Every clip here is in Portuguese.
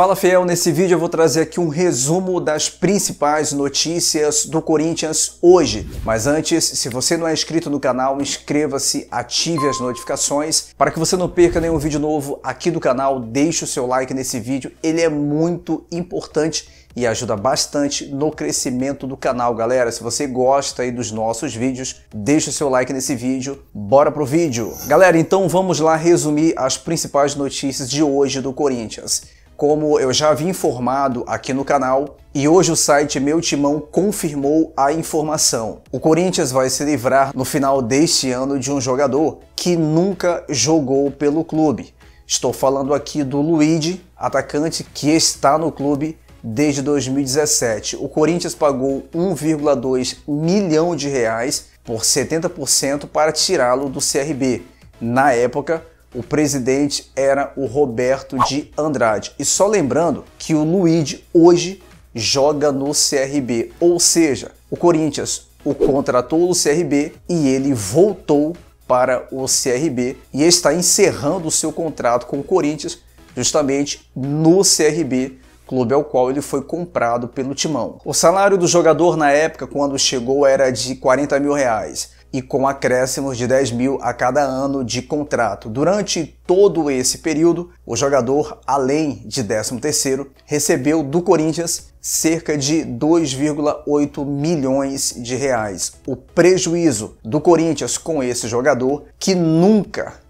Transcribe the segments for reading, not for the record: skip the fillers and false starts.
Fala fiel, nesse vídeo eu vou trazer aqui um resumo das principais notícias do Corinthians hoje. Mas antes, se você não é inscrito no canal, inscreva-se, ative as notificações para que você não perca nenhum vídeo novo aqui do canal. Deixe o seu like nesse vídeo, ele é muito importante e ajuda bastante no crescimento do canal, galera. Se você gosta aí dos nossos vídeos, deixa o seu like nesse vídeo. Bora pro vídeo. Galera, então vamos lá resumir as principais notícias de hoje do Corinthians. Como eu já havia informado aqui no canal, e hoje o site Meu Timão confirmou a informação. O Corinthians vai se livrar no final deste ano de um jogador que nunca jogou pelo clube. Estou falando aqui do Luigi, atacante que está no clube desde 2017. O Corinthians pagou 1,2 milhão de reais por 70% para tirá-lo do CRB. Na época, o presidente era o Roberto de Andrade. E só lembrando que o Luigi hoje joga no CRB, ou seja, o Corinthians o contratou no CRB e ele voltou para o CRB e está encerrando o seu contrato com o Corinthians justamente no CRB, clube ao qual ele foi comprado pelo Timão. O salário do jogador na época, quando chegou, era de 40 mil reais. E com acréscimos de 10 mil a cada ano de contrato. Durante todo esse período, o jogador, além de 13º, recebeu do Corinthians cerca de 2,8 milhões de reais. O prejuízo do Corinthians com esse jogador, que nunca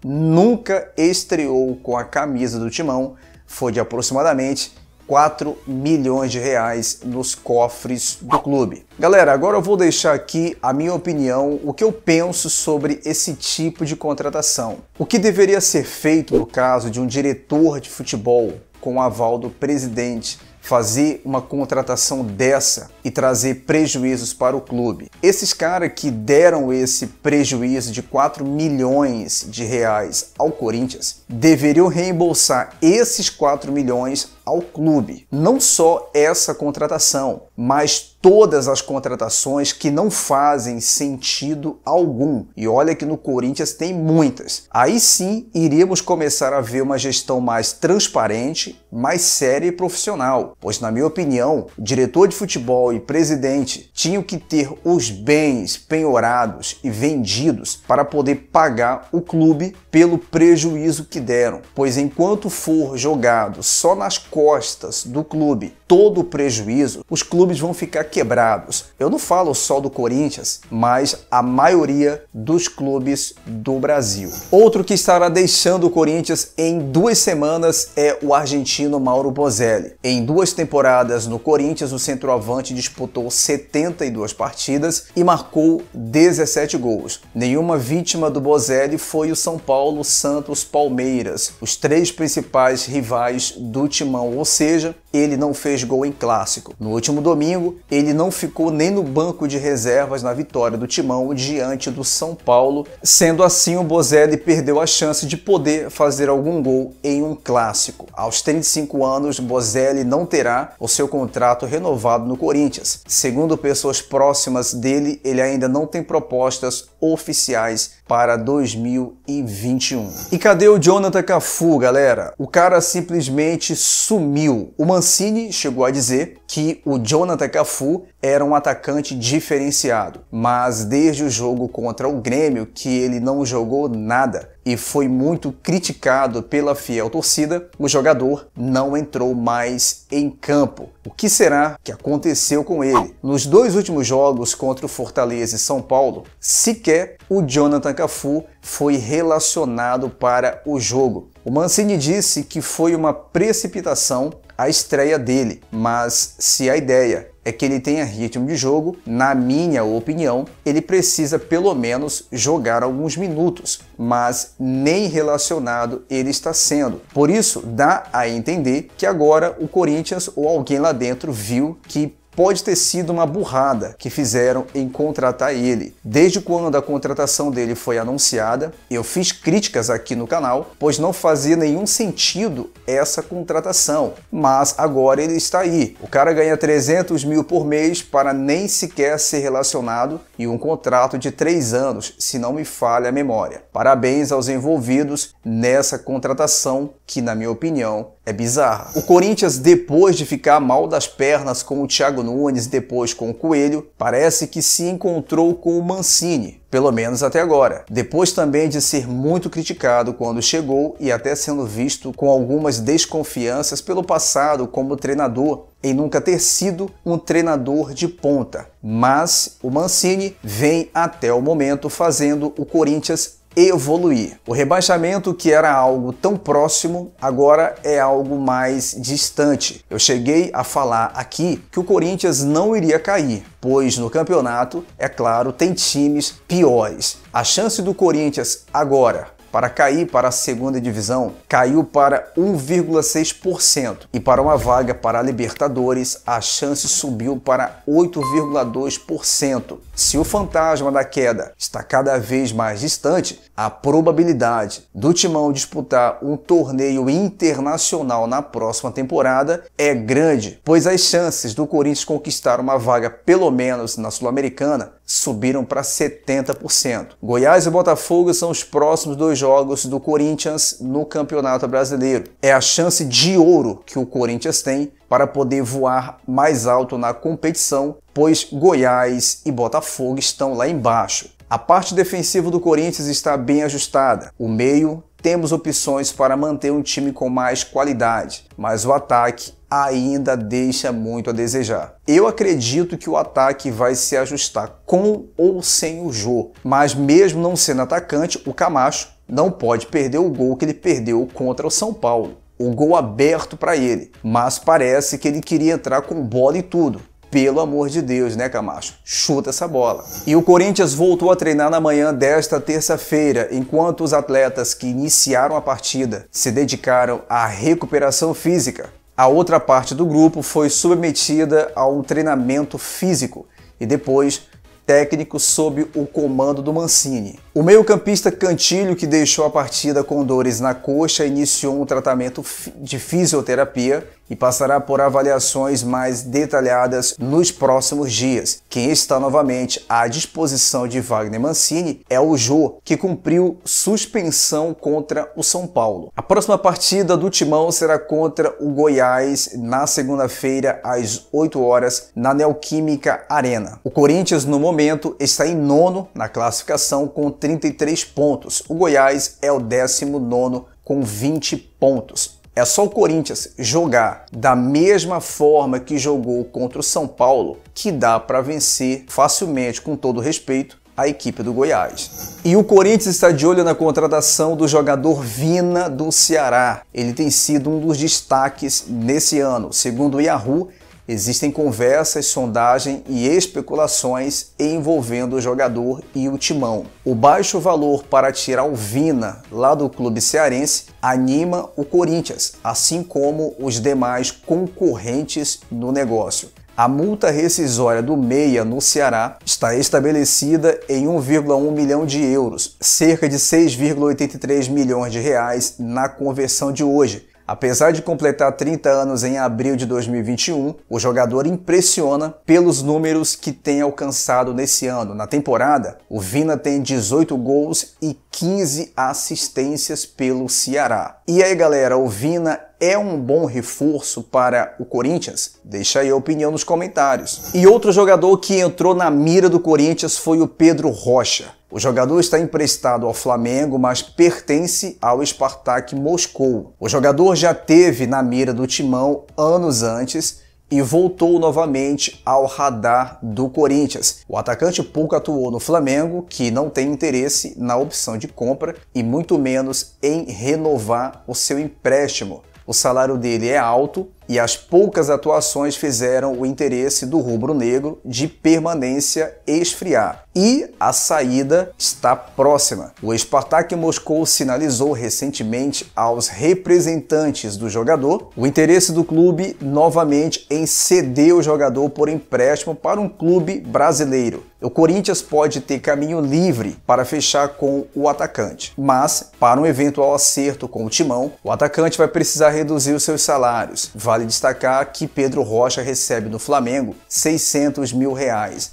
estreou com a camisa do Timão, foi de aproximadamente 4 milhões de reais nos cofres do clube. Galera, agora eu vou deixar aqui a minha opinião, o que eu penso sobre esse tipo de contratação. O que deveria ser feito no caso de um diretor de futebol com o aval do presidente fazer uma contratação dessa e trazer prejuízos para o clube. Esses caras que deram esse prejuízo de 4 milhões de reais ao Corinthians deveriam reembolsar esses 4 milhões ao clube. Não só essa contratação, mas todas as contratações que não fazem sentido algum. E olha que no Corinthians tem muitas. Aí sim iríamos começar a ver uma gestão mais transparente, mais séria e profissional. Pois, na minha opinião, o diretor de futebol e presidente tinham que ter os bens penhorados e vendidos para poder pagar o clube pelo prejuízo que deram. Pois enquanto for jogado só nas costas do clube todo o prejuízo, os clubes vão ficar quebrados. Eu não falo só do Corinthians, mas a maioria dos clubes do Brasil. Outro que estará deixando o Corinthians em 2 semanas é o argentino Mauro Bozelli. Em 2 temporadas no Corinthians, o centroavante disputou 72 partidas e marcou 17 gols. Nenhuma vítima do Bozelli foi o São Paulo, Santos, Palmeiras, os 3 principais rivais do Timão, ou seja, ele não fez gol em clássico. No último domingo, ele não ficou nem no banco de reservas na vitória do Timão diante do São Paulo. Sendo assim, o Bozelli perdeu a chance de poder fazer algum gol em um clássico. Aos 35 anos, Bozelli não terá o seu contrato renovado no Corinthians. Segundo pessoas próximas dele, ele ainda não tem propostas oficiais para 2021. E cadê o Jonathan Cafu, galera? O cara simplesmente sumiu. O Mancini chegou a dizer que o Jonathan Cafu era um atacante diferenciado, mas desde o jogo contra o Grêmio que ele não jogou nada e foi muito criticado pela fiel torcida, o jogador não entrou mais em campo. O que será que aconteceu com ele? Nos 2 últimos jogos contra o Fortaleza e São Paulo, sequer o Jonathan Cafu foi relacionado para o jogo. O Mancini disse que foi uma precipitação a estreia dele, mas se a ideia é que ele tenha ritmo de jogo, na minha opinião, ele precisa pelo menos jogar alguns minutos, mas nem relacionado ele está sendo. Por isso, dá a entender que agora o Corinthians ou alguém lá dentro viu que pode ter sido uma burrada que fizeram em contratar ele. Desde quando a contratação dele foi anunciada, eu fiz críticas aqui no canal, pois não fazia nenhum sentido essa contratação. Mas agora ele está aí. O cara ganha 300 mil por mês para nem sequer ser relacionado e um contrato de 3 anos, se não me falha a memória. Parabéns aos envolvidos nessa contratação que, na minha opinião, é bizarra. O Corinthians, depois de ficar mal das pernas com o Thiago Nunes, depois com o Coelho, parece que se encontrou com o Mancini, pelo menos até agora. Depois também de ser muito criticado quando chegou e até sendo visto com algumas desconfianças pelo passado como treinador, em nunca ter sido um treinador de ponta. Mas o Mancini vem até o momento fazendo o Corinthians evoluir. O rebaixamento, que era algo tão próximo, agora é algo mais distante. Eu cheguei a falar aqui que o Corinthians não iria cair, pois no campeonato, é claro, tem times piores. A chance do Corinthians agora para cair para a segunda divisão caiu para 1,6% e para uma vaga para a Libertadores a chance subiu para 8,2%. Se o fantasma da queda está cada vez mais distante, a probabilidade do Timão disputar um torneio internacional na próxima temporada é grande, pois as chances do Corinthians conquistar uma vaga pelo menos na Sul-Americana subiram para 70%. Goiás e Botafogo são os próximos dois jogos do Corinthians no Campeonato Brasileiro. É a chance de ouro que o Corinthians tem para poder voar mais alto na competição, pois Goiás e Botafogo estão lá embaixo. A parte defensiva do Corinthians está bem ajustada. O meio, temos opções para manter um time com mais qualidade, mas o ataque ainda deixa muito a desejar. Eu acredito que o ataque vai se ajustar com ou sem o Jô, mas mesmo não sendo atacante, o Camacho não pode perder o gol que ele perdeu contra o São Paulo. O gol aberto para ele, mas parece que ele queria entrar com bola e tudo. Pelo amor de Deus, né, Camacho? Chuta essa bola. E o Corinthians voltou a treinar na manhã desta terça-feira, enquanto os atletas que iniciaram a partida se dedicaram à recuperação física. A outra parte do grupo foi submetida a um treinamento físico e depois técnico sob o comando do Mancini. O meio-campista Cantilho, que deixou a partida com dores na coxa, iniciou um tratamento de fisioterapia e passará por avaliações mais detalhadas nos próximos dias. Quem está novamente à disposição de Wagner Mancini é o Jô, que cumpriu suspensão contra o São Paulo. A próxima partida do Timão será contra o Goiás na segunda-feira às 8 horas na Neoquímica Arena. O Corinthians no momento está em nono na classificação com 33 pontos. O Goiás é o 19º com 20 pontos. É só o Corinthians jogar da mesma forma que jogou contra o São Paulo que dá para vencer facilmente, com todo respeito, a equipe do Goiás. E o Corinthians está de olho na contratação do jogador Vina do Ceará. Ele tem sido um dos destaques nesse ano. Segundo o Yahoo, existem conversas, sondagem e especulações envolvendo o jogador e o Timão. O baixo valor para tirar o Vina lá do clube cearense anima o Corinthians, assim como os demais concorrentes no negócio. A multa rescisória do meia no Ceará está estabelecida em 1,1 milhão de euros, cerca de 6,83 milhões de reais na conversão de hoje. Apesar de completar 30 anos em abril de 2021, o jogador impressiona pelos números que tem alcançado nesse ano. Na temporada, o Vina tem 18 gols e 15 assistências pelo Ceará. E aí, galera, o Vina é um bom reforço para o Corinthians? Deixa aí a opinião nos comentários. E outro jogador que entrou na mira do Corinthians foi o Pedro Rocha. O jogador está emprestado ao Flamengo, mas pertence ao Spartak Moscou. O jogador já teve na mira do Timão anos antes e voltou novamente ao radar do Corinthians. O atacante pouco atuou no Flamengo, que não tem interesse na opção de compra e muito menos em renovar o seu empréstimo. O salário dele é alto e as poucas atuações fizeram o interesse do rubro-negro de permanência esfriar. E a saída está próxima. O Spartak Moscou sinalizou recentemente aos representantes do jogador o interesse do clube novamente em ceder o jogador por empréstimo para um clube brasileiro. O Corinthians pode ter caminho livre para fechar com o atacante, mas para um eventual acerto com o Timão, o atacante vai precisar reduzir os seus salários. Vale destacar que Pedro Rocha recebe no Flamengo R$ 600 mil,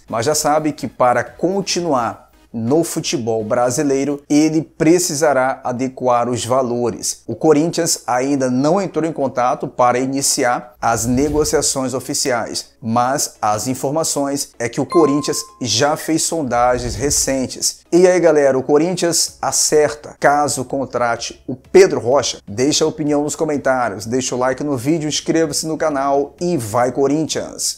mas já sabe que para continuar no futebol brasileiro, ele precisará adequar os valores. O Corinthians ainda não entrou em contato para iniciar as negociações oficiais, mas as informações é que o Corinthians já fez sondagens recentes. E aí, galera, o Corinthians acerta caso contrate o Pedro Rocha? Deixa a opinião nos comentários, deixa o like no vídeo, inscreva-se no canal e vai Corinthians!